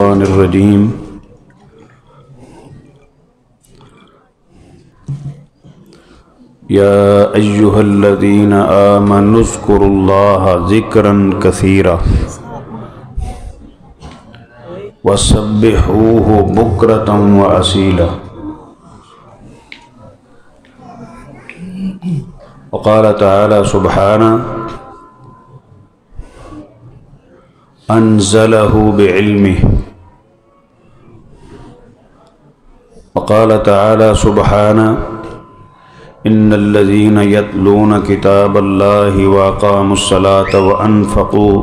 الشيطان الرجيم يا أيها الذين آمنوا اذكروا الله ذكرا كثيرا وسبحوه بكرة وأصيلا وقال تعالى سبحانه أنزله بعلمه وقال تعالى سبحانه إن الذين يتلون كتاب الله وأقاموا الصلاة وأنفقوا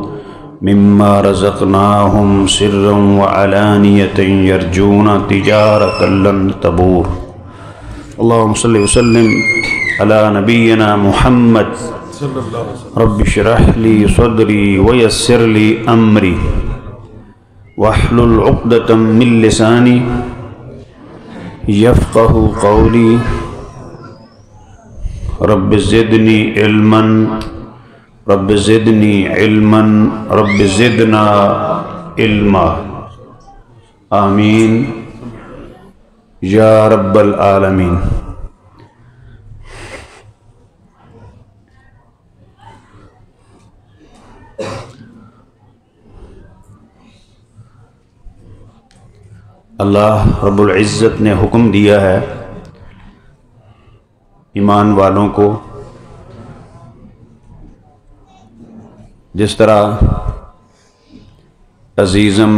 مما رزقناهم سرا وعلانية يرجون تجارة لن تبور اللهم صل وسلم على نبينا محمد رب اشرح لي صدري ويسر لي أمري واحلل عقدة من لساني يفقه قولي رب زدني علما رب زدني علما رب زدنا علما آمین یا رب العالمین۔ اللہ رب العزت نے حکم دیا ہے ایمان والوں کو، جس طرح عزیزم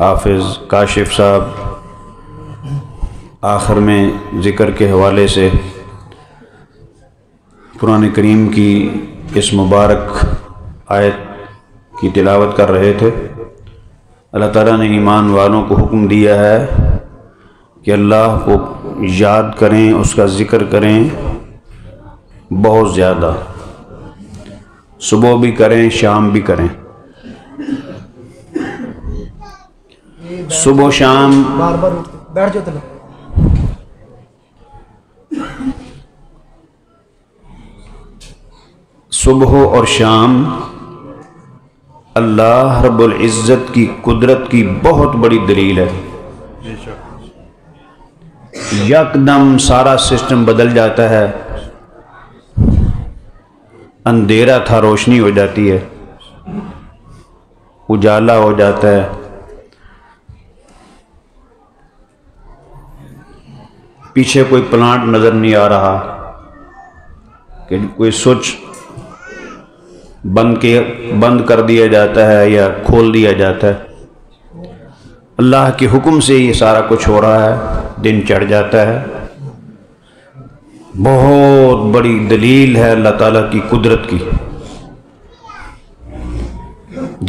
حافظ کاشف صاحب آخر میں ذکر کے حوالے سے قرآن کریم کی اس مبارک آیت کی تلاوت کر رہے تھے۔ اللہ تعالیٰ نے ایمان والوں کو حکم دیا ہے کہ اللہ کو یاد کریں، اس کا ذکر کریں بہت زیادہ، صبح بھی کریں شام بھی کریں، صبح شام صبح اور شام اللہ رب العزت کی قدرت کی بہت بڑی دلیل ہے۔ یکدم سارا سسٹم بدل جاتا ہے، اندھیرا تھا روشنی ہو جاتی ہے، اجالا ہو جاتا ہے، پیچھے کوئی پلانٹ نظر نہیں آ رہا کہ کوئی سوئچ بند کر دیا جاتا ہے یا کھول دیا جاتا ہے۔ اللہ کے حکم سے یہ سارا کچھ ہو رہا ہے، دن چڑھ جاتا ہے۔ بہت بڑی دلیل ہے اللہ تعالیٰ کی قدرت کی۔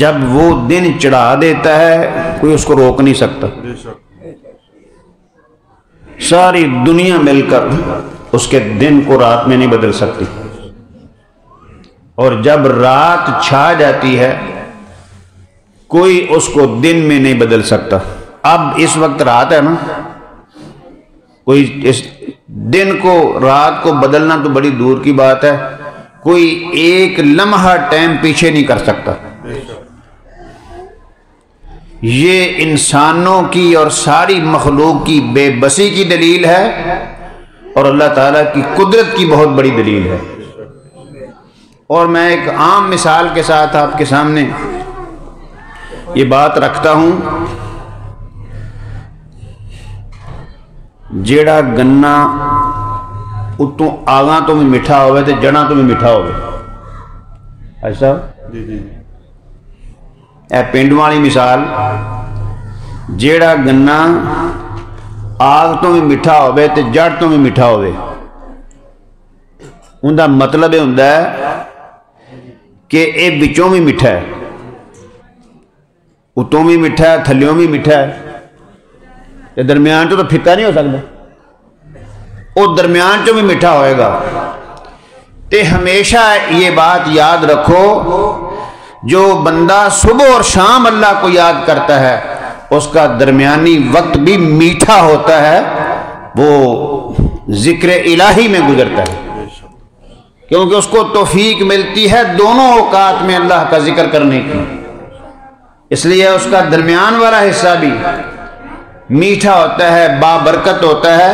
جب وہ دن چڑھا دیتا ہے کوئی اس کو روک نہیں سکتا، ساری دنیا مل کر اس کے دن کو رات میں نہیں بدل سکتی، اور جب رات چھا جاتی ہے کوئی اس کو دن میں نہیں بدل سکتا۔ اب اس وقت رات ہے نا، کوئی اس دن کو رات کو بدلنا تو بڑی دور کی بات ہے، کوئی ایک لمحہ ٹائم پیچھے نہیں کر سکتا۔ یہ انسانوں کی اور ساری مخلوق کی بے بسی کی دلیل ہے، اور اللہ تعالیٰ کی قدرت کی بہت بڑی دلیل ہے۔ اور میں ایک عام مثال کے ساتھ آپ کے سامنے یہ بات رکھتا ہوں، جیڑا گنا اتوں آگاں تو بھی میٹھا ہوئے تو جڑاں تو بھی میٹھا ہوئے، ایسا اے پنڈ والی مثال، جیڑا گنا آگ تو بھی میٹھا ہوئے تو جڑ تو بھی میٹھا ہوئے، ان کا مطلب یہ ہوتا ہے کہ یہ بچوں بھی میٹھا ہے، اتوں بھی میٹھا ہے تھلیوں بھی میٹھا ہے، یہ درمیان تو پھیکا نہیں ہو سکتا، وہ درمیان چوں بھی میٹھا ہوئے گا۔ تے ہمیشہ یہ بات یاد رکھو، جو بندہ صبح اور شام اللہ کو یاد کرتا ہے اس کا درمیانی وقت بھی میٹھا ہوتا ہے، وہ ذکر الہی میں گزرتا ہے، کیونکہ اس کو توفیق ملتی ہے دونوں اوقات میں اللہ کا ذکر کرنے کی۔ اس لیے اس کا درمیان والا حصہ بھی میٹھا ہوتا ہے، بابرکت ہوتا ہے،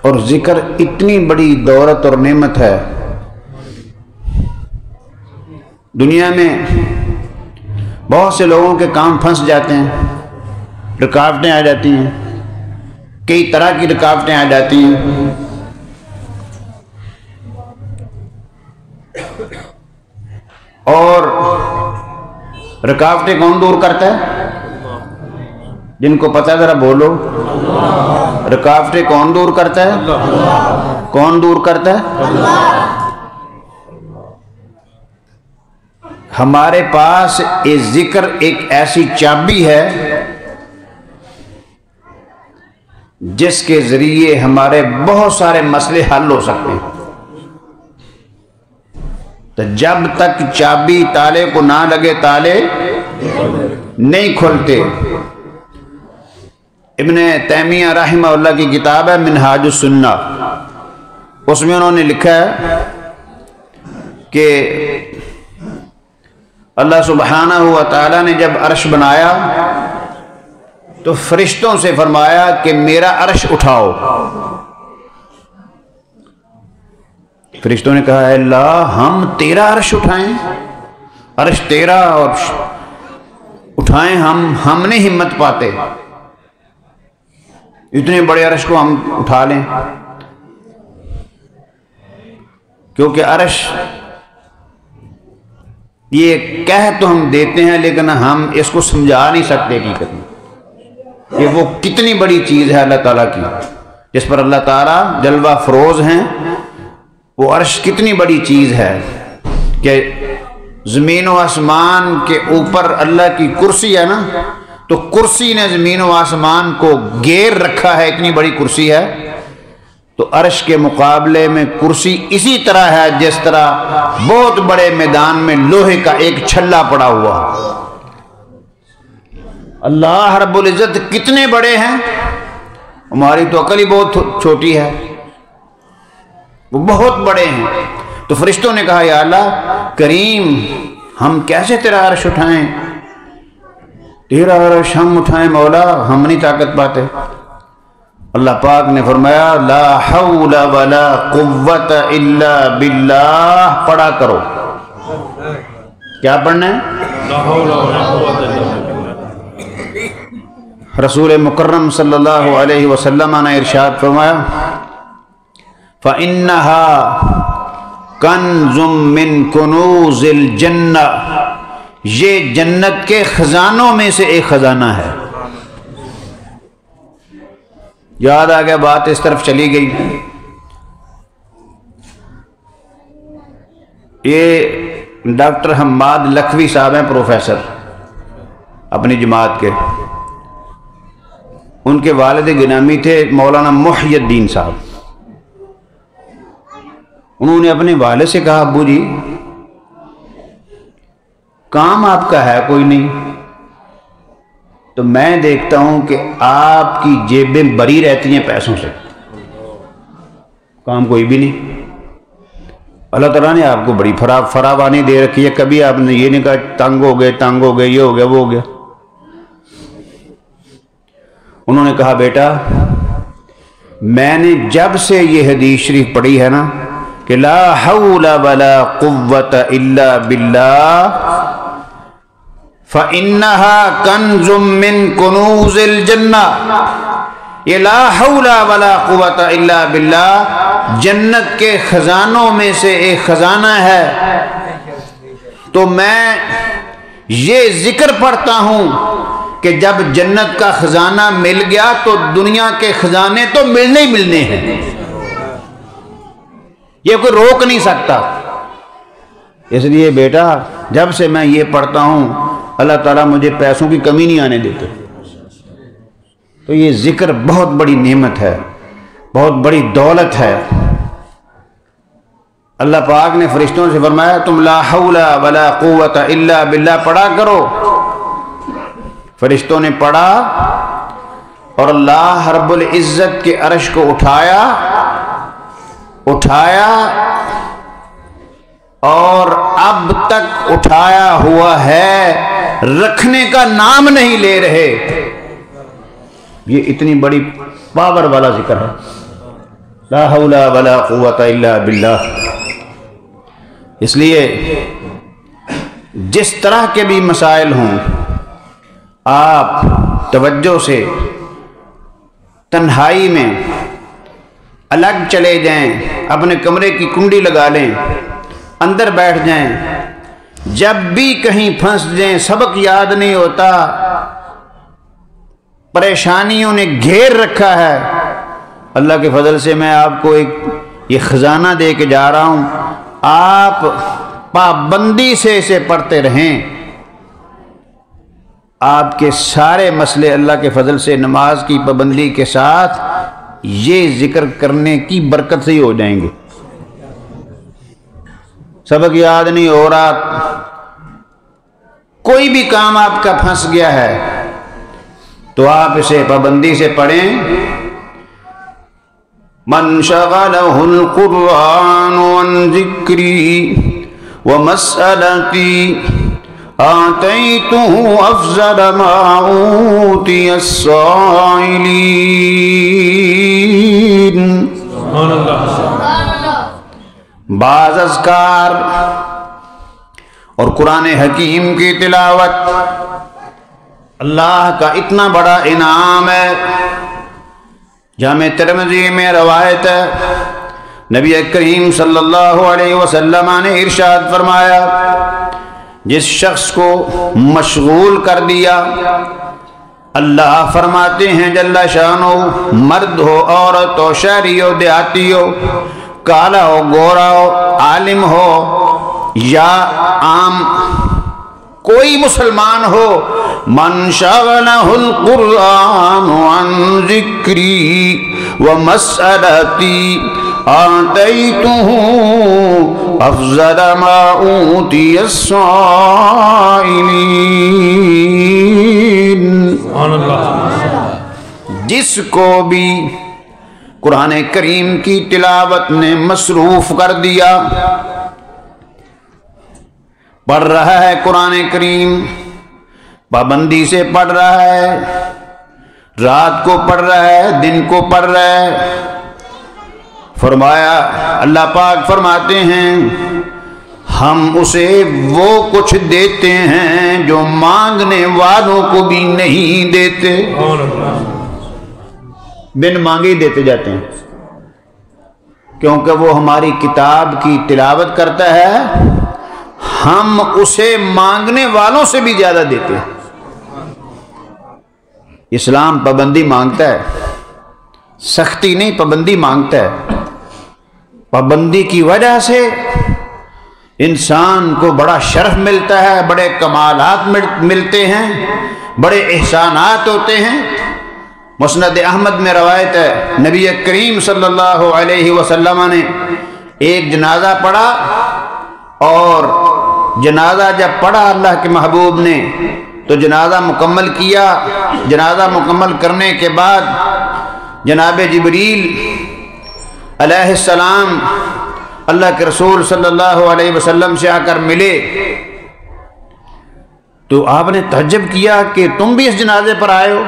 اور ذکر اتنی بڑی دولت اور نعمت ہے۔ دنیا میں بہت سے لوگوں کے کام پھنس جاتے ہیں، رکاوٹیں آ جاتی ہیں، کئی طرح کی رکاوٹیں آ جاتی ہیں، اور رکاوٹیں کون دور کرتا ہے؟ جن کو پتہ ذرا بولو، رکاوٹیں کون دور کرتا ہے؟ کون دور کرتا ہے؟ ہمارے پاس یہ ذکر ایک ایسی چابی ہے جس کے ذریعے ہمارے بہت سارے مسئلے حل ہو سکتے ہیں۔ تو جب تک چابی تالے کو نہ لگے تالے نہیں کھلتے۔ ابن تیمیہ رحمہ اللہ کی کتاب ہے منہاج السنہ، اس میں انہوں نے لکھا ہے کہ اللہ سبحانہ و تعالیٰ نے جب عرش بنایا تو فرشتوں سے فرمایا کہ میرا عرش اٹھاؤ۔ فرشتوں نے کہا اے اللہ ہم تیرا عرش اٹھائیں؟ عرش تیرا اور اٹھائیں ہم نہیں ہمت پاتے، اتنے بڑے عرش کو ہم اٹھا لیں؟ کیونکہ عرش یہ کہہ تو ہم دیتے ہیں لیکن ہم اس کو سمجھا نہیں سکتے حقیقت میں کہ وہ کتنی بڑی چیز ہے اللہ تعالیٰ کی، جس پر اللہ تعالیٰ جلوہ فروز ہیں۔ وہ عرش کتنی بڑی چیز ہے کہ زمین و آسمان کے اوپر اللہ کی کرسی ہے نا، تو کرسی نے زمین و آسمان کو گھیر رکھا ہے، اتنی بڑی کرسی ہے۔ تو عرش کے مقابلے میں کرسی اسی طرح ہے جس طرح بہت بڑے میدان میں لوہے کا ایک چھلا پڑا ہوا۔ اللہ رب العزت کتنے بڑے ہیں، ہماری تو عقل ہی بہت چھوٹی ہے، وہ بہت بڑے ہیں۔ تو فرشتوں نے کہا یا اللہ کریم ہم کیسے تیرا عرش اٹھائیں؟ تیرا عرش ہم اٹھائیں مولا، ہم نہیں طاقت پاتے۔ اللہ پاک نے فرمایا لا حول ولا قوت الا باللہ، پڑھا کرو۔ کیا پڑھنا ہے؟ لا حول ولا قوت الا باللہ۔ رسول مکرم صلی اللہ علیہ وسلم نے ارشاد فرمایا فَإِنَّهَا كَنْزٌ مِّن كُنُوزِ الْجَنَّةِ، یہ جنت کے خزانوں میں سے ایک خزانہ ہے۔ یاد آ گیا، بات اس طرف چلی گئی۔ یہ ڈاکٹر حماد لکھوی صاحب ہیں، پروفیسر اپنی جماعت کے، ان کے والد گرامی تھے مولانا محی الدین صاحب۔ انہوں نے اپنے والد سے کہا ابو جی کام آپ کا ہے کوئی نہیں، تو میں دیکھتا ہوں کہ آپ کی جیبیں بری رہتی ہیں پیسوں سے، کام کوئی بھی نہیں۔ اللہ تعالیٰ نے آپ کو بڑی فراوانی دے رکھی ہے، کبھی آپ نے یہ نہیں کہا تنگ ہو گئے یہ ہو گیا وہ ہو گیا۔ انہوں نے کہا بیٹا میں نے جب سے یہ حدیث شریف پڑھی ہے نا کہ لا حول ولا قوت الا باللہ فَإِنَّهَا كَنْزٌ مِّن كُنُوزِ الْجَنَّةِ، یہ لا حول ولا قوت الا باللہ جنت کے خزانوں میں سے ایک خزانہ ہے۔ تو میں یہ ذکر پڑھتا ہوں کہ جب جنت کا خزانہ مل گیا تو دنیا کے خزانے تو ملنے ہی ملنے ہیں، یہ کوئی روک نہیں سکتا۔ اس لیے بیٹا جب سے میں یہ پڑھتا ہوں اللہ تعالیٰ مجھے پیسوں کی کمی نہیں آنے دیتے۔ تو یہ ذکر بہت بڑی نعمت ہے، بہت بڑی دولت ہے۔ اللہ پاک نے فرشتوں سے فرمایا تم لا حول ولا قوت الا باللہ پڑھا کرو۔ فرشتوں نے پڑھا اور اللہ رب العزت کے عرش کو اٹھایا اور اب تک اٹھایا ہوا ہے، رکھنے کا نام نہیں لے رہے۔ یہ اتنی بڑی پاور والا ذکر ہے، لا حول ولا قوت الا باللہ۔ اس لیے جس طرح کے بھی مسائل ہوں، آپ توجہ سے تنہائی میں الگ چلے جائیں، اپنے کمرے کی کنڈی لگا لیں، اندر بیٹھ جائیں، جب بھی کہیں پھنس جائیں، سبق یاد نہیں ہوتا، پریشانیوں نے گھیر رکھا ہے، اللہ کے فضل سے میں آپ کو ایک یہ خزانہ دے کے جا رہا ہوں، آپ پابندی سے اسے پڑھتے رہیں، آپ کے سارے مسئلے اللہ کے فضل سے نماز کی پابندی کے ساتھ یہ ذکر کرنے کی برکت سے ہی ہو جائیں گے۔ سبق یاد نہیں ہو رہا، کوئی بھی کام آپ کا پھنس گیا ہے تو آپ اسے پابندی سے پڑھیں۔ من شغلہ القرآن عن ذکری ومسألتی آتیتہ افضل ما اوتی السائلین۔ بعض اذکار اور قرآن حکیم کی تلاوت اللہ کا اتنا بڑا انعام ہے۔ جامع ترمذی میں روایت ہے، نبی کریم صلی اللہ علیہ وسلم نے ارشاد فرمایا، جس شخص کو مشغول کر دیا، اللہ فرماتے ہیں جل شانہ، مرد ہو، عورت ہو، شہری ہو، دیہاتی ہو، کالا ہو، گورا ہو، عالم ہو یا عام کوئی مسلمان ہو، من شغلہ القرآن عن ذکری ومسألتی آتیتہ افضل ما اوتی السائلین۔ جس کو بھی قرآن کریم کی تلاوت نے مصروف کر دیا، پڑھ رہا ہے قرآن کریم، پابندی سے پڑھ رہا ہے، رات کو پڑھ رہا ہے، دن کو پڑھ رہا ہے، فرمایا اللہ پاک فرماتے ہیں ہم اسے وہ کچھ دیتے ہیں جو مانگنے والوں کو بھی نہیں دیتے، بن مانگے ہی دیتے جاتے ہیں، کیونکہ وہ ہماری کتاب کی تلاوت کرتا ہے، ہم اسے مانگنے والوں سے بھی زیادہ دیتے ہیں۔ اسلام پابندی مانگتا ہے، سختی نہیں، پابندی مانگتا ہے۔ پابندی کی وجہ سے انسان کو بڑا شرف ملتا ہے، بڑے کمالات ملتے ہیں، بڑے احسانات ہوتے ہیں۔ مسند احمد میں روایت ہے، نبی کریم صلی اللہ علیہ وسلم نے ایک جنازہ پڑھا، اور جنازہ جب پڑھا اللہ کے محبوب نے تو جنازہ مکمل کیا۔ جنازہ مکمل کرنے کے بعد جناب جبریل علیہ السلام اللہ کے رسول صلی اللہ علیہ وسلم سے آ کر ملے، تو آپ نے تعجب کیا کہ تم بھی اس جنازے پر آئے ہو؟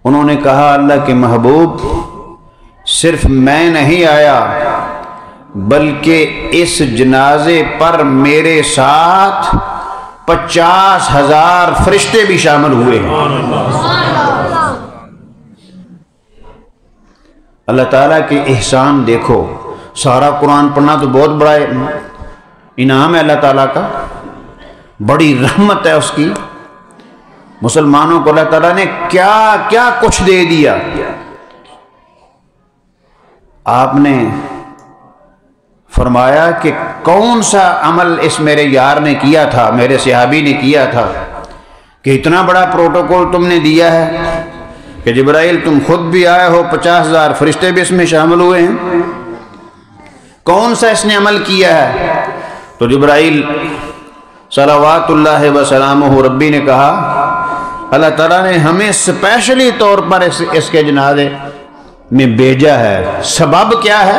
انہوں نے کہا اللہ کے محبوب، صرف میں نہیں آیا بلکہ اس جنازے پر میرے ساتھ 50,000 فرشتے بھی شامل ہوئے ہیں۔ اللہ تعالیٰ کے احسان دیکھو، سارا قرآن پڑھنا تو بہت بڑا انعام ہے اللہ تعالیٰ کا، بڑی رحمت ہے اس کی۔ مسلمانوں کو اللہ تعالیٰ نے کیا کیا کچھ دے دیا۔ آپ نے فرمایا کہ کون سا عمل اس میرے یار نے کیا تھا، میرے صحابی نے کیا تھا کہ اتنا بڑا پروٹوکول تم نے دیا ہے کہ جبرائیل تم خود بھی آئے ہو، 50,000 فرشتے بھی اس میں شامل ہوئے ہیں، کون سا اس نے عمل کیا ہے؟ تو جبرائیل صلوات اللہ وسلامہ ربی نے کہا اللہ تعالیٰ نے ہمیں اسپیشلی طور پر اس کے جنازے میں بھیجا ہے۔ سبب کیا ہے؟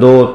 2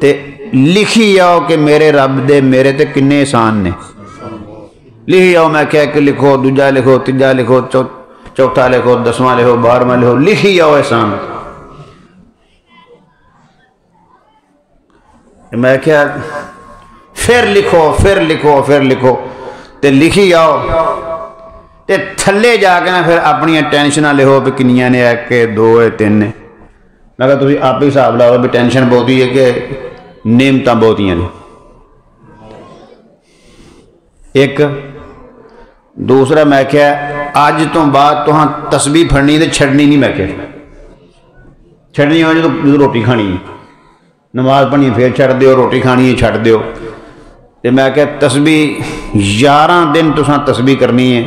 تے لکھی جاؤ کہ میرے رب دے میرے تے کنے احسان نے. لکھی جاؤ. میں کہہ کہ لکھو, دوجا لکھو, تیجا لکھو, چوتھا لکھو, 10واں لکھو, 12واں لکھو, لکھی جاؤ احسان. میں کیا پھر لکھو, پھر لکھو, پھر لکھو, تے لکھی جاؤ. تے تھلے جا کے نا پھر اپنی ٹینشناں لکھو بھی کنیاں نے, 1 2 3 نے. میں کہا تسی آپ ہی حساب لاؤ بھی ٹینشن بہتی ہے کہ نعمتاں بہتیاں نے. ایک دوسرا میں کیا اج تو بعد تو ہاں تسبیح پڑھنی تے چھڑنی نہیں. میں کیا چھڑنی ہو جو روٹی کھانی ہے, نماز پڑھنی پھر چھڑ دیو, روٹی کھانی ہے چھڑ دیو. تے میں کہ تسبیح 11 دن تساں تسبیح کرنی ہے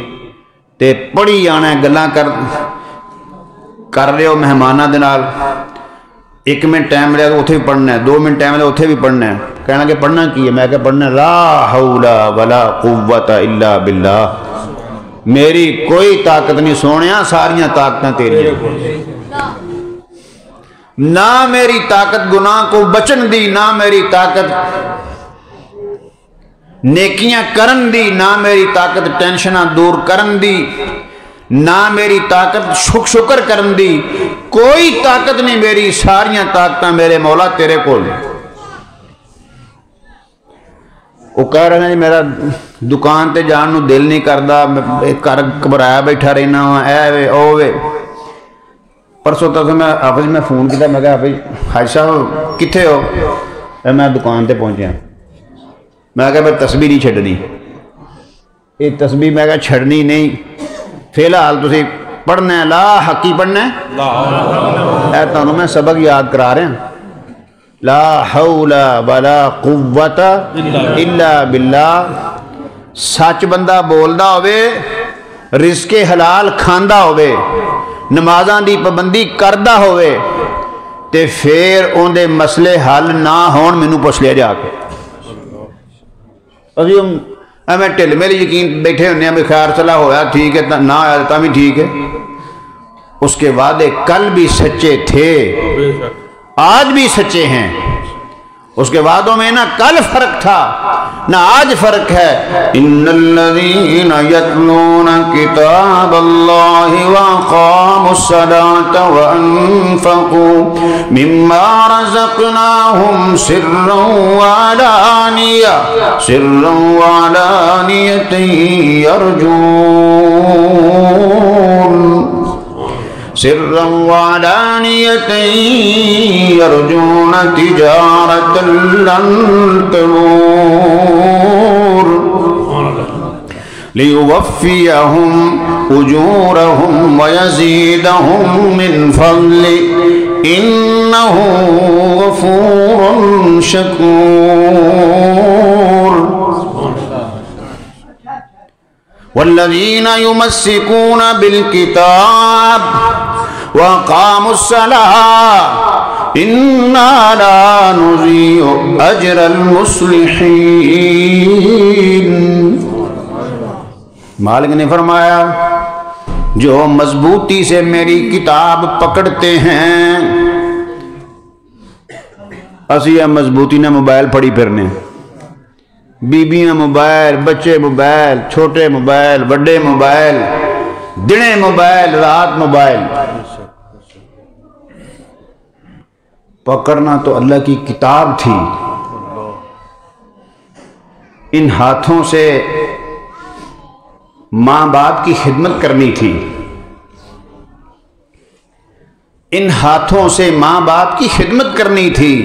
تے پڑھی جانا ہے, گلاں کر رہے ہو مہماناں دے نال. 1 منٹ ٹائم لیا تو اتنے بھی پڑھنا ہے, 2 منٹ ٹائم لیا اتنے بھی پڑھنا ہے. کہنا کہ پڑھنا کی ہے؟ میں کہ پڑھنا لا حول ولا قوت الا باللہ. میری کوئی طاقت نہیں سونیا, ساریاں طاقتیں تیری ہیں. نہ میری طاقت گناہ کو بچن دی, نہ میری طاقت نیکیاں کرن دی, نہ میری طاقت ٹینشناں دور کرن دی, نہ میری طاقت شکر کرن دی. کوئی طاقت نہیں میری, ساریاں طاقتیں میرے مولا تیرے کول. وہ کہہ رہے ہیں میرا دکان تے جان نو دل نہیں کردا, گھر گھبرایا بیٹھا رہنا وا, اے وے او وے. پرسوں تک میں حافظ میں فون کیا, میں کہا حاج صاحب کتنے ہو؟ میں دکان تے پہنچیا. میں کہا میں تسبیح نہیں چھڈنی, یہ تسبیح میں کہا چھڑنی نہیں. فی الحال تسی پڑھنا ہے لا حقی پڑھنا ہے. اے تانوں میں سبق یاد کرا رہا ہوں. لا حول ولا قوت الا باللہ. سچ بندہ بولدا ہوئے, رزق حلال کھاندا ہوئے, نمازاں دی پابندی کردا ہوئے, تے پھر اون دے مسئلے حل نہ ہون مینوں پوچھ لیا جا کے. ابھی میں ٹھل میل یقین بیٹھے ہونے ہیں بھی خیر صلاح ہویا ٹھیک ہے, نہ آیا تا بھی ٹھیک ہے. اس کے وعدے کل بھی سچے تھے, آج بھی سچے ہیں. اس کے وعدوں میں نہ کل فرق تھا نہ آج فرق ہے. ان الذین یتلون کتاب اللہ واقاموا الصلاة وانفقوا مما رزقناہم سرا وعلانیۃ یرجون تجارة لن تبور لیوفیہم اجورہم ویزیدہم من فضلہ انہ غفور شکور. والذین یمسکون بالکتاب وَأَقَامُوا الصَّلَاةَ إِنَّا لَا نُضِيعُ أَجْرَ الْمُصْلِحِينَ. مالک نے فرمایا جو مضبوطی سے میری کتاب پکڑتے ہیں. اسی مضبوطی نے موبائل پھڑی پھرنے, بیبیاں موبائل, بچے موبائل, چھوٹے موبائل, بڑے موبائل, دنے موبائل, رات موبائل. پکڑنا تو اللہ کی کتاب تھی. ان ہاتھوں سے ماں باپ کی خدمت کرنی تھی, ان ہاتھوں سے ماں باپ کی خدمت کرنی تھی.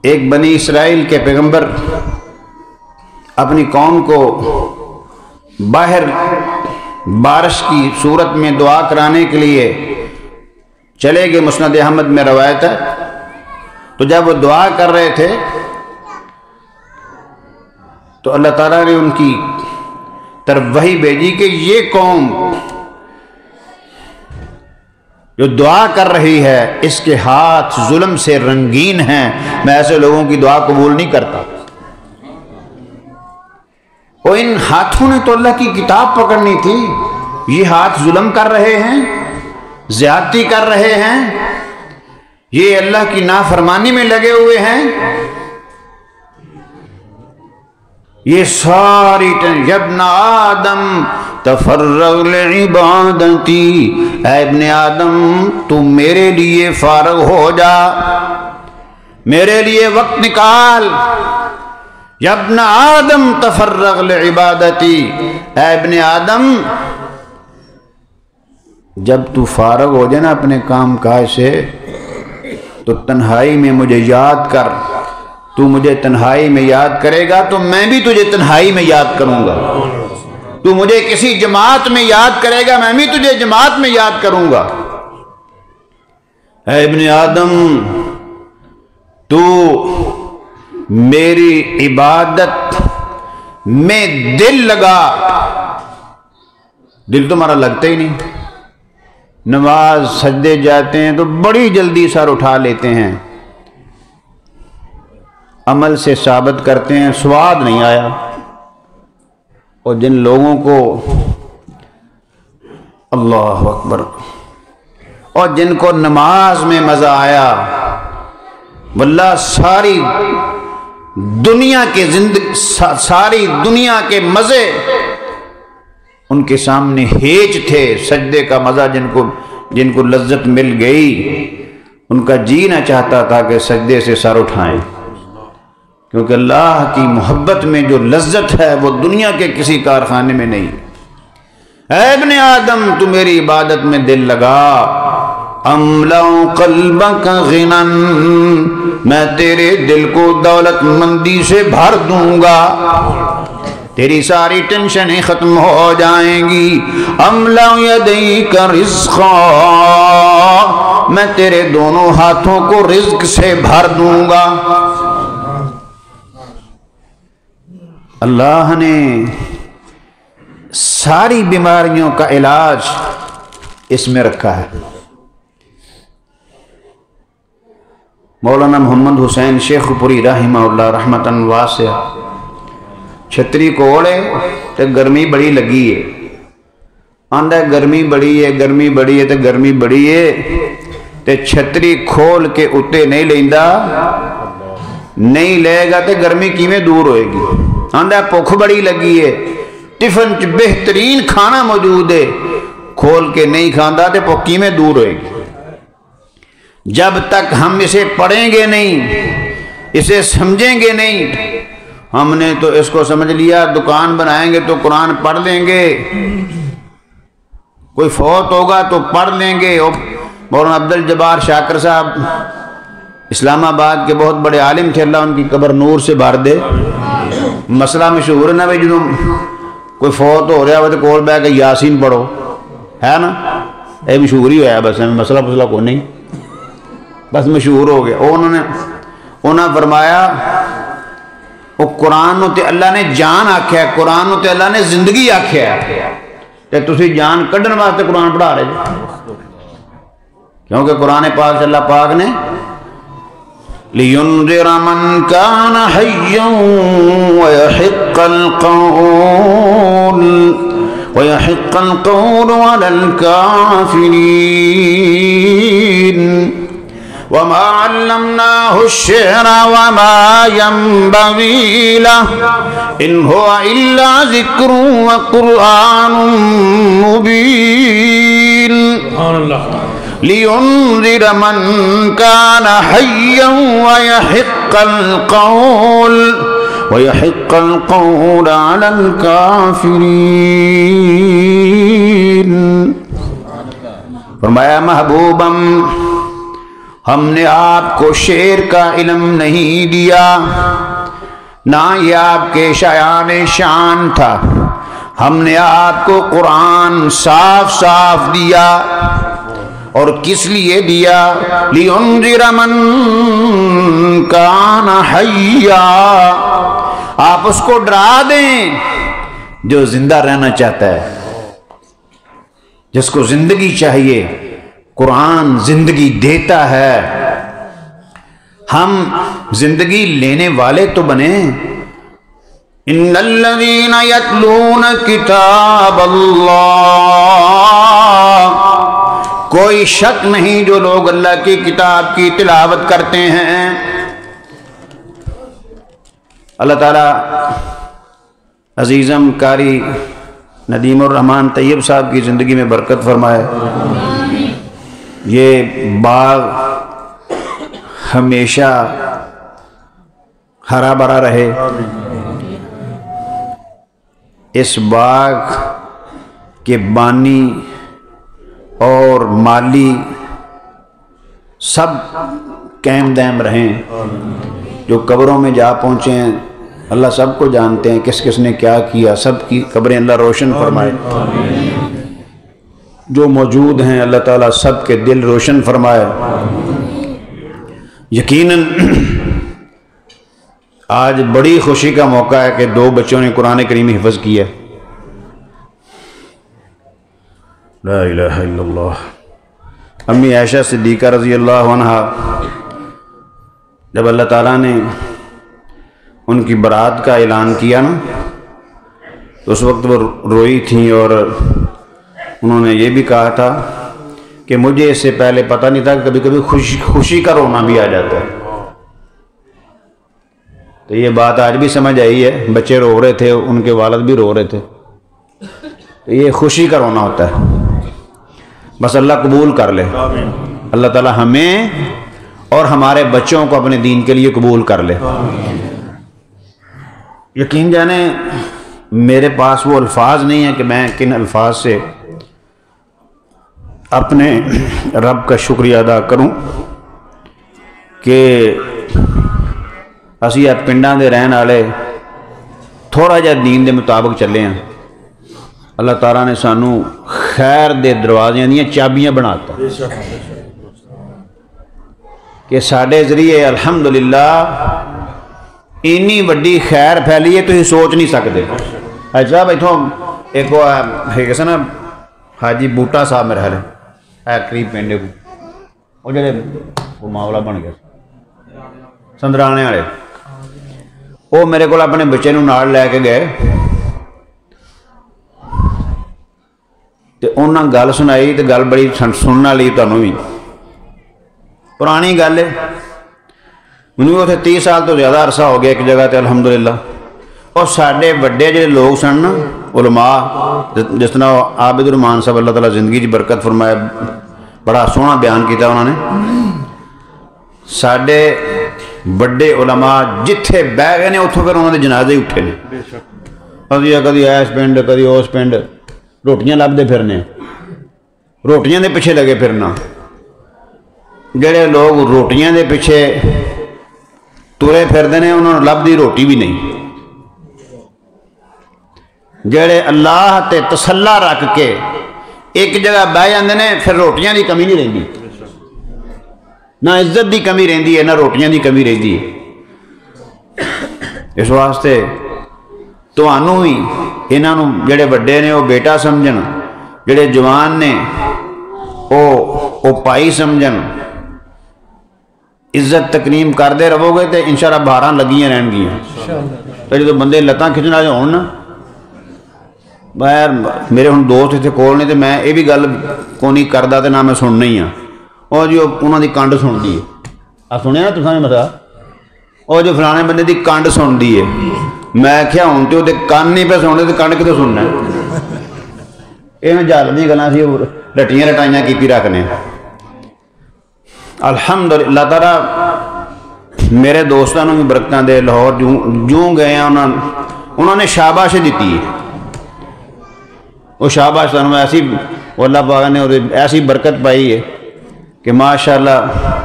ایک بنی اسرائیل کے پیغمبر اپنی قوم کو باہر بارش کی صورت میں دعا کرانے کے لیے چلے گئے. مسند احمد میں روایت ہے. تو جب وہ دعا کر رہے تھے تو اللہ تعالیٰ نے ان کی طرف وحی بھیجی کہ یہ قوم جو دعا کر رہی ہے اس کے ہاتھ ظلم سے رنگین ہیں, میں ایسے لوگوں کی دعا قبول نہیں کرتا. اور ان ہاتھوں نے تو اللہ کی کتاب پکڑنی تھی. یہ ہاتھ ظلم کر رہے ہیں, زیادتی کر رہے ہیں, یہ اللہ کی نافرمانی میں لگے ہوئے ہیں، یہ ساری ابن آدم تفرغ لعبادتی، اے ابن آدم تو میرے لیے فارغ ہو جا، میرے لیے وقت نکال، یا ابن آدم تفرغ لعبادتی، اے ابن آدم جب تو فارغ ہو جائے نا اپنے کام کاج سے تو تنہائی میں مجھے یاد کر، تو مجھے تنہائی میں یاد کرے گا تو میں بھی تجھے تنہائی میں یاد کروں گا، تو مجھے کسی جماعت میں یاد کرے گا میں بھی تجھے جماعت میں یاد کروں گا۔ اے ابن آدم تو میری عبادت میں دل لگا، دل تمہارا لگتا ہی نہیں، نماز سجدے جاتے ہیں تو بڑی جلدی سر اٹھا لیتے ہیں، عمل سے ثابت کرتے ہیں سواد نہیں آیا، اور جن لوگوں کو اللہ اکبر اور جن کو نماز میں مزہ آیا، واللہ ساری دنیا کے مزے ان کے سامنے ہیج تھے، سجدے کا مزہ جن کو لذت مل گئی ان کا جی نہ چاہتا تھا کہ سجدے سے سر اٹھائیں، کیونکہ اللہ کی محبت میں جو لذت ہے وہ دنیا کے کسی کارخانے میں نہیں۔ اے ابن آدم تو میری عبادت میں دل لگا، املأ قلبک غنى، میں تیرے دل کو دولت مندی سے بھر دوں گا، تیری ساری ٹینشنیں ختم ہو جائیں گی، املأ یدیک رزقا، میں تیرے دونوں ہاتھوں کو رزق سے بھر دوں گا۔ اللہ نے ساری بیماریوں کا علاج اس میں رکھا ہے۔ مولانا محمد حسین شیخ پوری رحمہ اللہ رحمتاً واسعہ چھتری کو اوڑے تو گرمی بڑی لگی ہے، آندہ گرمی بڑی ہے گرمی بڑی ہے تو گرمی بڑی ہے تے چھتری کھول کے اتے نہیں لیندا، نہیں لے گا تو گرمی کیویں دور ہوئے گی، آندہ بھوک بڑی لگی ہے، ٹفن چ بہترین کھانا موجود ہے، کھول کے نہیں کھاندا تو بھوک کیویں دور ہوئے گی۔ جب تک ہم اسے پڑھیں گے نہیں، اسے سمجھیں گے نہیں، ہم نے تو اس کو سمجھ لیا دکان بنائیں گے تو قرآن پڑھ لیں گے، کوئی فوت ہوگا تو پڑھ لیں گے۔ مولانا عبدالجبار شاکر صاحب اسلام آباد کے بہت بڑے عالم تھے، اللہ ان کی قبر نور سے بھر دے۔ مسئلہ مشہور ہے نا بھائی، جدوں کوئی فوت ہو رہا ہو تو کول بیٹھ کے یاسین پڑھو، ہے نا، یہ مشہور ہی ہوا بس، مسئلہ کو نہیں، بس مشہور ہو گیا۔ انہوں نے فرمایا وہ قرآن تے اللہ نے جان آکھیا ہے، قرآن تے اللہ نے زندگی آکھیا ہے، تے تسی جان کڈن واسطے قرآن پڑھا رہے جی، کیونکہ قرآن پاک سے اللہ پاک نے لِيُنذِرَ مَنْ كَانَ حَيًّا وَيَحِقَّ الْقَوْلُ عَلَى الْكَافِرِينَ وَمَا عَلَّمْنَاهُ الشِّعْرَ وَمَا يَنبَغِي لَهُ إِنْ هُوَ إِلَّا ذِكْرٌ وَقُرْآنٌ مُبِينٌ لِيُنذِرَ مَنْ كَانَ حَيًّا وَيَحِقَّ الْقَوْلُ عَلَى الْكَافِرِينَ۔ فرمایا محبوبم ہم نے آپ کو شعر کا علم نہیں دیا، نہ یہ آپ کے شایان شان تھا، ہم نے آپ کو قرآن صاف صاف دیا، اور کس لیے دیا؟ لِيُنذِرَ مَنْ كَانَ حَيًّا، آپ اس کو ڈرا دیں جو زندہ رہنا چاہتا ہے، جس کو زندگی چاہیے، قرآن زندگی دیتا ہے، ہم زندگی لینے والے تو بنیں۔ ان الذین یتلون کتاب اللہ کوئی شک نہیں جو لوگ اللہ کی کتاب کی تلاوت کرتے ہیں اللہ تعالیٰ عزیزم قاری ندیم الرحمن طیب صاحب کی زندگی میں برکت فرمائے، یہ باغ ہمیشہ ہرا بھرا رہے، اس باغ کے بانی اور مالی سب قائم دائم رہیں، جو قبروں میں جا پہنچے ہیں اللہ سب کو جانتے ہیں کس کس نے کیا کیا، سب کی قبریں اللہ روشن فرمائے، جو موجود ہیں اللہ تعالیٰ سب کے دل روشن فرمائے۔ یقیناً آج بڑی خوشی کا موقع ہے کہ 2 بچوں نے قرآن کریم حفظ کیا، لا الہ الا اللہ۔ امی عائشہ صدیقہ رضی اللہ عنہ جب اللہ تعالیٰ نے ان کی برات کا اعلان کیا نا تو اس وقت وہ روئی تھیں، اور انہوں نے یہ بھی کہا تھا کہ مجھے اس سے پہلے پتہ نہیں تھا کہ کبھی کبھی خوشی کا رونا بھی آ جاتا ہے۔ تو یہ بات آج بھی سمجھ آئی ہے، بچے رو رہے تھے، ان کے والد بھی رو رہے تھے، تو یہ خوشی کا رونا ہوتا ہے۔ بس اللہ قبول کر لے، اللہ تعالیٰ ہمیں اور ہمارے بچوں کو اپنے دین کے لیے قبول کر لے۔ یقین جانے میرے پاس وہ الفاظ نہیں ہیں کہ میں کن الفاظ سے اپنے رب کا شکریہ ادا کروں کہ اسی پنڈاں دے رہن والے تھوڑا جہا دین دے مطابق چلے ہیں، اللہ تعالیٰ نے سانو خیر دے دروازیاں دیاں چابیاں بناتا کہ ساڈے ذریعے الحمدللہ اینی وڈی خیر پھیلی ہے تسی سوچ نہیں سکتے۔ حاجی صاحب اتوں ایک وہ ہے نا حاجی بوٹا صاحب میرے خیال ہے قریب پنڈ وہ جڑے وہ معاملہ بن گیا سندرانے والے، وہ میرے کو اپنے بچے نوں نال لے کے گئے تو انہاں گل سنائی، تو گل بڑی سننے والی تمہیں بھی پرانی گل ہے، مجھے اتنے 30 سال تو زیادہ عرصہ ہو گیا ایک جگہ تے الحمدللہ، اور ساڈے وڈے جڑے لوگ سن نا علماء، جس طرح عابد الرحمان صاحب اللہ تعالیٰ زندگی کی برکت فرمائے، بڑا سونا بیان کیتا انہوں نے، ساڈے بڑے علماء جتھے بہ گئے نے اتوں پھر انہوں نے جنازے اٹھے نے، کدی ایس پنڈ کدی اس پنڈ، روٹیاں لبدے پھرنے، روٹیاں دے پیچھے لگے پھرنا۔ جڑے لوگ روٹیاں دے پیچھے ترے پھردے نے انہوں نے لبدی روٹی بھی نہیں، جڑے اللہ تے تسلا رکھ کے ایک جگہ بہ جاندے نے پھر روٹیاں دی کمی نہیں رہندی، نہ عزت دی کمی رہندی ہے نہ روٹیاں دی کمی رہندی ہے۔ اس واسطے تانوں بھی انہاں نوں جڑے وڈے نے وہ بیٹا سمجھن، جڑے جوان نے وہ پائی سمجھن، عزت تکریم کرتے رہو گے تو انشاءاللہ بہاراں لگیاں رہن گیاں۔ تو جدو بندے لتاں کھچن والے ہون نا، باہر میرے ہن دوست اتنے کول نے تو میں یہ بھی گل کو نہیں کردا تے نہ میں سننا ہی ہاں، اور جو انہوں دی کنڈ سنتی ہے، آ سنیا نا تساں نے مسئلہ، اور جو فلانے بندے دی کنڈ سنتی ہے، میں کیا ہوں تو وہ کن نہیں پہ سننے تو کنڈ کتوں سننا ہے؟ یہ جال دی گلاں سی رٹیاں رٹائیاں کیتی رکھنے۔ الحمدللہ اللہ تعالیٰ میرے دوستوں بھی برکتاں دے، لاہور جوں گئے ہیں انہوں نے شاباش دیتی ہے، وہ شاباش سانوں ایسی اللہ پاک نے ایسی برکت پائی ہے کہ ماشاءاللہ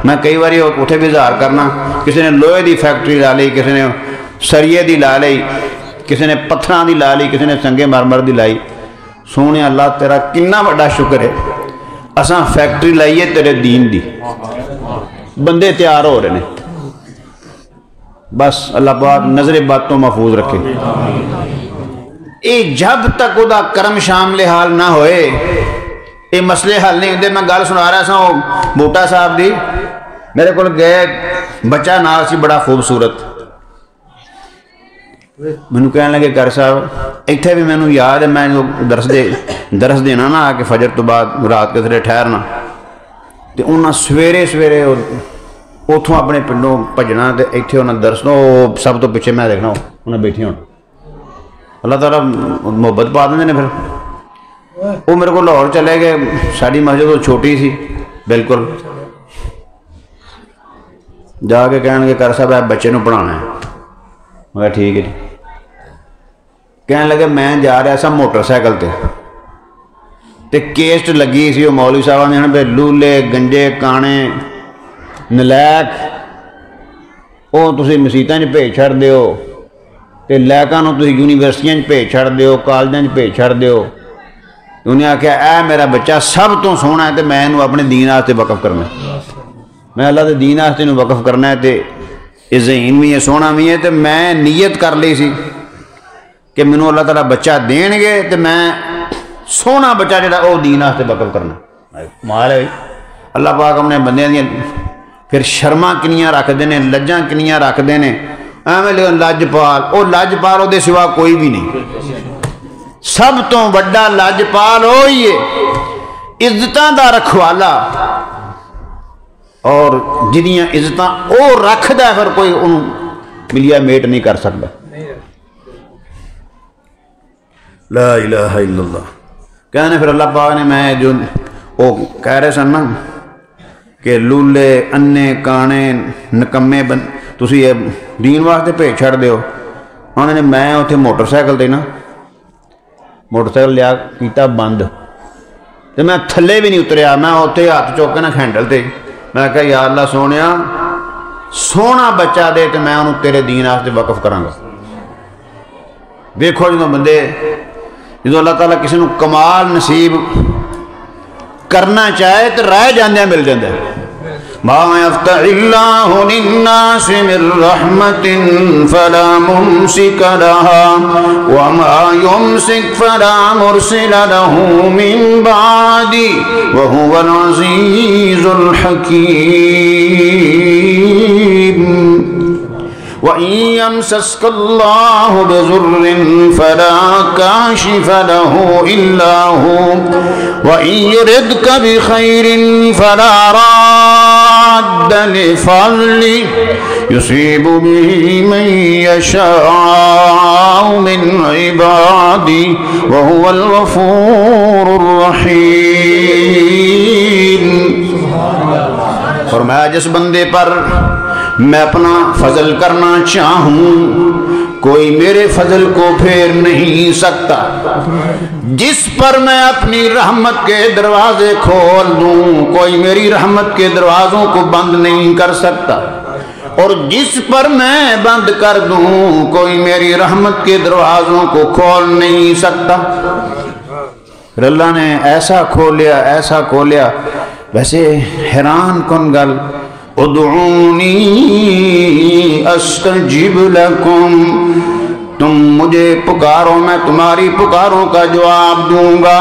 میں کئی باری اتنے بھی اظہار کرنا، کسی نے لوہے دی فیکٹری لا لی، کسی نے سریے دی لا لی، کسی نے پتھراں دی لا لی، کسی نے سنگے مرمر دی لائی۔ سونے اللہ تیرا کنا بڑا شکر ہے، اساں فیکٹری لائیے تیرے دین دی، بندے تیار ہو رہے ہیں، بس اللہ پاک نظر بد تو محفوظ رکھے۔ یہ جب تک وہ کرم شامل حال نہ ہوئے یہ مسئلے حل نہیں ہوتے۔ میں گل سنا رہا سا وہ بوٹا صاحب دی، میرے کو گئے بچہ نال سی بڑا خوبصورت، مینوں کہنے لگے گر صاحب اتنے بھی مینوں یاد ہے میں درس دینا نا آ کے فجر تو بعد رات کے تھلے ٹھہرنا، تو انہیں سویرے سویرے اتوں اپنے پنڈوں بھجنا تو اتنے انہیں درسنا وہ سب تو پیچھے میں دیکھنا انہیں بیٹھے ہونا اللہ تعالیٰ محبت پا دیں پھر وہ میرے کو لاہور چلے گئے ساری مسجد وہ چھوٹی سی بالکل جا کے کہنے گے کر صاحب بچے نو پڑھانا ہے میں کہا ٹھیک ہے جی کہنے لگے میں جا رہا سا موٹر سائیکل تے کیسٹ لگی سی وہ مولوی صاحب نے پہ لولے گنجے کانے نلیک وہ تسی مسیتاں بھیج چھڑ دیو تے لیکاں نو تسی یونیورسٹیاں بھیج چھڑ دیو کالجاں بھیج چھڑ دیو انہیں آخیا اے میرا بچہ سب تو سونا ہے تے میں انہوں اپنے دین واسطے وقف کرنا ہے میں اللہ دے دین واسطے انہوں وقف کرنا ہے تے ذہین بھی ہے سونا بھی ہے تے میں نیت کر لی سی کہ مینوں اللہ تعالیٰ بچہ دین گے تے میں سونا بچہ جڑا وہ دین واسطے وقف کرنا کمال ہے اللہ پاک اپنے بندیاں دیاں پھر شرما کنیاں رکھتے ہیں لجاں کنیاں رکھتے ہیں ایویں لیکن لجپال وہ لجپال وہ سوا کوئی بھی نہیں سب تو وڈا لجپال وہی ہے عزتاں دا رکھوالا اور جنیاں عزتاں وہ رکھدا ہے پھر کوئی انہوں ملیا میٹ نہیں کر سکتا لا الہ الا اللہ کہنے پھر اللہ پاک نے میں جو وہ کہہ رہے سن نا کہ لولے انے کانے نکمے تسی دین واسطے بھیج چھڑ دیو انہوں نے میں اتنے موٹر سائیکل تے نا موٹر سائیکل لیا کیتا بند تو میں تھلے بھی نہیں اتریا میں اتنے ہاتھ چوکے نا ہینڈل تے میں کہا یا اللہ سونیا سونا بچہ دے تو میں انہوں تیرے دین واسطے وقف کراں گا دیکھو جدوں بندے جدوں اللہ تعالیٰ کسی نو کمال نصیب کرنا چاہے تو رہ جاندے مل جاندے ما يفتح الله للناس من رحمة فلا ممسك لها وما يمسك فلا مرسل له من بعده وهو العزيز الحكيم وَإِن يَمْسَسْكَ اللَّهُ بِضُرٍّ فَلَا كَاشِفَ لَهُ إِلَّا هُوَ وَإِن يُرِدْكَ بِخَيْرٍ فَلَا رَادَّ لِفَضْلِهِ يُصِيبُ بِهِ مَن يَشَاءُ مِنْ عِبَادِهِ وَهُوَ الْغَفُورُ الرَّحِيمُ فرمایا جس بندے پر میں اپنا فضل کرنا چاہوں کوئی میرے فضل کو پھیر نہیں سکتا جس پر میں اپنی رحمت کے دروازے کھول دوں کوئی میری رحمت کے دروازوں کو بند نہیں کر سکتا اور جس پر میں بند کر دوں کوئی میری رحمت کے دروازوں کو کھول نہیں سکتا پھر اللہ نے ایسا کھولیا ویسے حیران کن گل ادعونی استجب لکم تم مجھے پکارو میں تمہاری پکاروں کا جواب دوں گا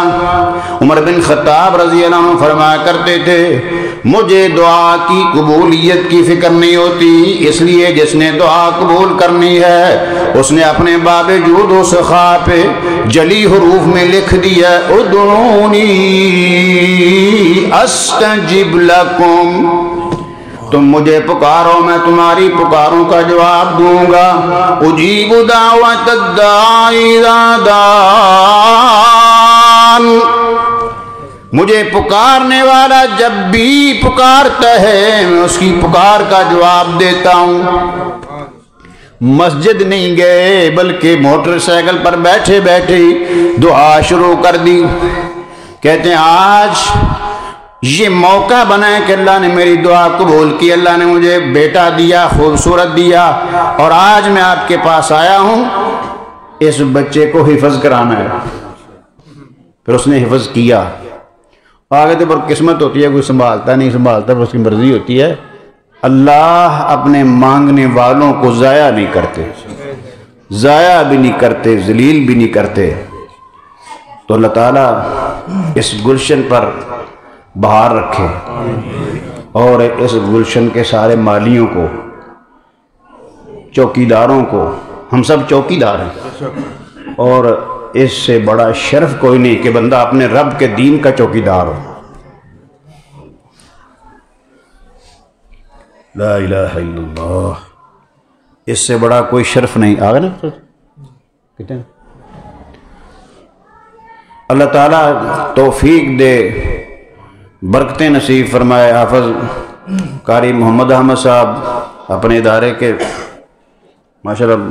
عمر بن خطاب رضی اللہ عنہ فرمایا کرتے تھے مجھے دعا کی قبولیت کی فکر نہیں ہوتی اس لیے جس نے دعا قبول کرنی ہے اس نے اپنے باب جود و سخا پہ جلی حروف میں لکھ دیا ادعونی استجب لکم تم مجھے پکارو میں تمہاری پکاروں کا جواب دوں گا اجیب دعوت الداعی اذا دعان مجھے پکارنے والا جب بھی پکارتا ہے میں اس کی پکار کا جواب دیتا ہوں مسجد نہیں گئے بلکہ موٹر سائیکل پر بیٹھے بیٹھے دعا شروع کر دی کہتے ہیں آج یہ موقع بنا ہے کہ اللہ نے میری دعا قبول کی اللہ نے مجھے بیٹا دیا خوبصورت دیا اور آج میں آپ کے پاس آیا ہوں اس بچے کو حفظ کرانا ہے پھر اس نے حفظ کیا آگے تو پر قسمت ہوتی ہے کوئی سنبھالتا نہیں سنبھالتا پر اس کی مرضی ہوتی ہے اللہ اپنے مانگنے والوں کو ضائع نہیں کرتے ضائع بھی نہیں کرتے ذلیل بھی نہیں کرتے تو اللہ تعالیٰ اس گلشن پر بہار رکھے اور اس گلشن کے سارے مالیوں کو چوکیداروں کو ہم سب چوکیدار ہیں اور اس سے بڑا شرف کوئی نہیں کہ بندہ اپنے رب کے دین کا چوکیدار ہو لا الہ الا اللہ، اس سے بڑا کوئی شرف نہیں۔ آگے نا کتنے اللہ تعالیٰ توفیق دے، برکتیں نصیب فرمائے۔ حافظ قاری محمد احمد صاحب اپنے ادارے کے ماشاءاللہ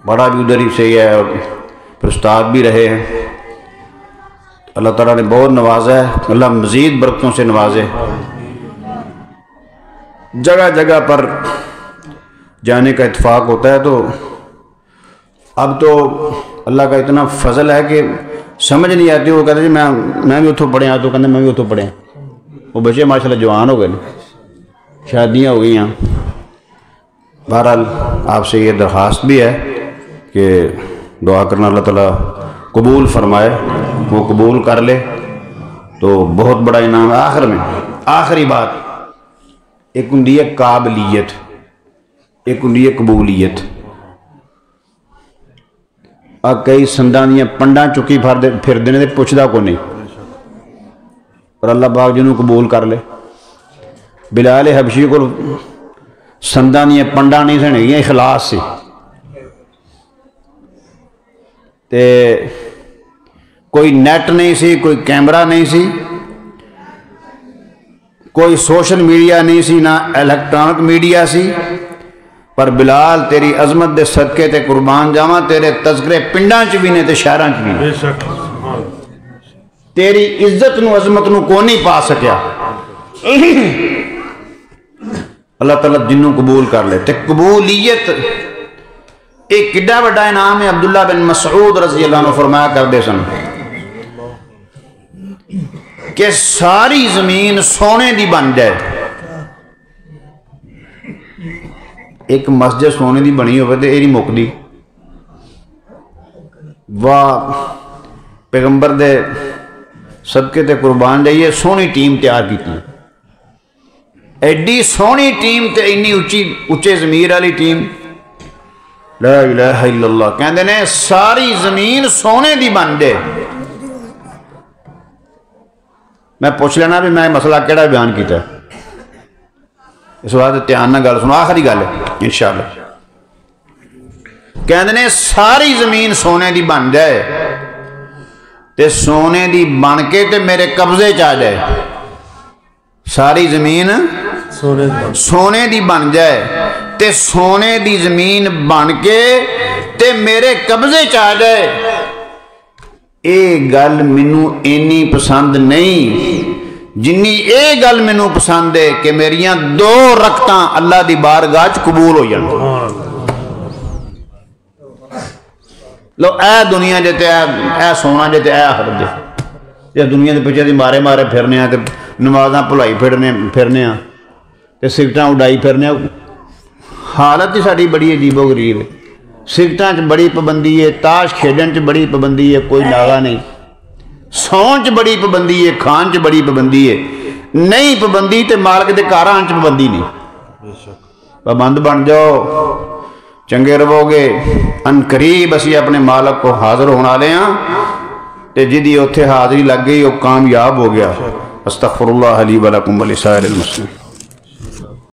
بڑا بھی ادھر ہی سے ہی ہے اور پھر استاد بھی رہے ہیں، اللہ تعالیٰ نے بہت نوازا ہے، اللہ مزید برکتوں سے نوازے۔ جگہ جگہ پر جانے کا اتفاق ہوتا ہے، تو اب تو اللہ کا اتنا فضل ہے کہ سمجھ نہیں آتی۔ وہ کہتے ہیں میں بھی اتوں پڑھیا، تو کہتے میں بھی اتوں پڑھیا۔ وہ بچے ماشاءاللہ جوان ہو گئے، شادیاں ہو گئی ہیں۔ بہرحال آپ سے یہ درخواست بھی ہے کہ دعا کرنا اللہ تعالیٰ قبول فرمائے، وہ قبول کر لے تو بہت بڑا انعام ہے۔ آخر میں آخری بات، ایک ہندی ہے قابلیت، ایک ہندی ہے قبولیت۔ کئی سنداں دیاں پنڈاں چکی پھردے نے تے پوچھدا کو نہیں، اور اللہ پاک جنہوں قبول کر لے۔ بلال حبشی کو سنداں دیاں پنڈاں نہیں سن گئیاں، اخلاص سی، تے کوئی نیٹ نہیں سی، کوئی کیمرہ نہیں سی، کوئی سوشل میڈیا نہیں سی، نہ الیکٹرانک میڈیا سی، پر بلال تیری عظمت دے صدقے تے قربان جاواں، تیرے تذکرے پنڈاں چ بھی نے تے شہراں چ بھی نے، تیری عزت نو عظمت نو کو نہیں پا سکیا۔ اللہ تعالیٰ جنوں قبول کر لے۔ تے قبولیت ایک کڈا بڑا انعام ہے۔ عبداللہ بن مسعود رضی اللہ عنہ فرمایا کرتے سن کہ ساری زمین سونے دی بن جائے، ایک مسجد سونے دی بنی ہوئے تو یہ نہیں مکدی۔ واہ پیغمبر دے صدقے تے قربان جائیے، سونی ٹیم تیار کی، ایڈی سونی ٹیم تے اینی اچے ضمیر والی ٹیم، لا الہ الا اللہ۔ کہندے نے ساری زمین سونے دی بن جائے۔ میں پوچھ لینا بھی میں مسئلہ کیڑا بیان کیتا ہے، اس وقت دھیان نہ گل سنو، آخری گل ہے انشاءاللہ۔ کہندے نے ساری زمین سونے دی بن جائے تے سونے دی بن کے تے میرے قبضے چ آ جائے، ساری زمین سونے دی بن جائے تے سونے دی زمین بن کے تے میرے قبضے چ آ جائے۔ اے گل مینوں اینی پسند نہیں جنی اے گل مینوں پسند ہے کہ میریاں 2 رکعتاں اللہ دی بارگاہ چ قبول ہو جان۔ لو اے دنیا جتے اے سونا جتے اے آخرت دے، یہ دنیا دے پیچھے دی مارے مارے پھرنے ہیں، نمازاں بھلائی پھرنے ہیں، سگٹاں اڈائی پھرنے ہیں۔ حالت ہی ساری بڑی عجیب و غریب ہے۔ سگٹاں چ بڑی پابندی ہے، تاش کھیڈن چ بڑی پابندی ہے، کوئی ناغا نہیں، سون چ بڑی پابندی ہے، کھان چ بڑی پابندی ہے، نہیں پابندی تے مالک دے کاراں چ پابندی نہیں۔ پابند بن جاؤ، چنگے رہو گے، ان قریب اسی اپنے مالک کو حاضر ہونا لے ہاں، تے جدی اوتھے حاضری لگ گئی وہ کامیاب ہو گیا۔ استغفر اللہ لی ولکم ولسائر المسلمین۔